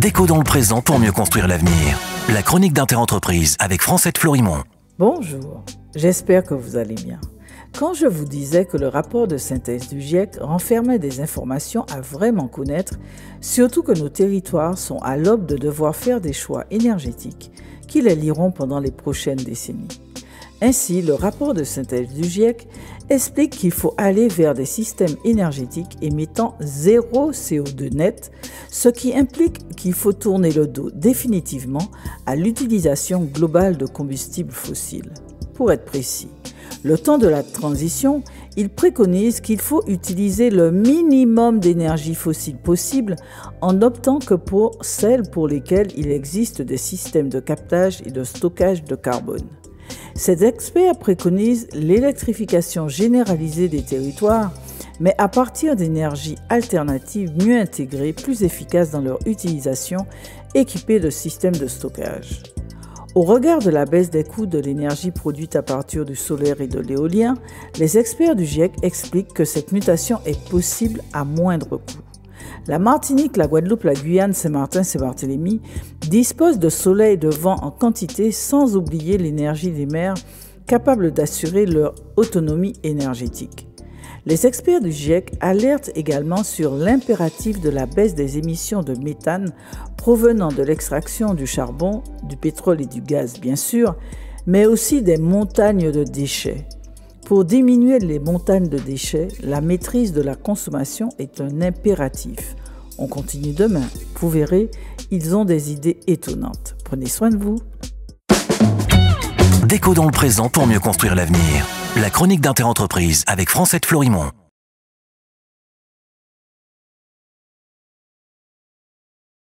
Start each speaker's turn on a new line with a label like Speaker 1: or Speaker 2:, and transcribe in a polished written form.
Speaker 1: Déco dans le présent pour mieux construire l'avenir. La chronique d'Interentreprise avec Francette Florimond.
Speaker 2: Bonjour, j'espère que vous allez bien. Quand je vous disais que le rapport de synthèse du GIEC renfermait des informations à vraiment connaître, surtout que nos territoires sont à l'aube de devoir faire des choix énergétiques qui les lieront pendant les prochaines décennies. Ainsi, le rapport de synthèse du GIEC explique qu'il faut aller vers des systèmes énergétiques émettant zéro CO2 net, ce qui implique qu'il faut tourner le dos définitivement à l'utilisation globale de combustibles fossiles. Pour être précis, le temps de la transition, il préconise qu'il faut utiliser le minimum d'énergie fossile possible en optant que pour celles pour lesquelles il existe des systèmes de captage et de stockage de carbone. Ces experts préconisent l'électrification généralisée des territoires, mais à partir d'énergies alternatives mieux intégrées, plus efficaces dans leur utilisation, équipées de systèmes de stockage. Au regard de la baisse des coûts de l'énergie produite à partir du solaire et de l'éolien, les experts du GIEC expliquent que cette mutation est possible à moindre coût. La Martinique, la Guadeloupe, la Guyane, Saint-Martin, Saint-Barthélemy disposent de soleil et de vent en quantité sans oublier l'énergie des mers capable d'assurer leur autonomie énergétique. Les experts du GIEC alertent également sur l'impératif de la baisse des émissions de méthane provenant de l'extraction du charbon, du pétrole et du gaz bien sûr, mais aussi des montagnes de déchets. Pour diminuer les montagnes de déchets, la maîtrise de la consommation est un impératif. On continue demain. Vous verrez, ils ont des idées étonnantes. Prenez soin de vous.
Speaker 1: Déco dans le présent pour mieux construire l'avenir. La chronique d'Interentreprise avec Francette Florimond.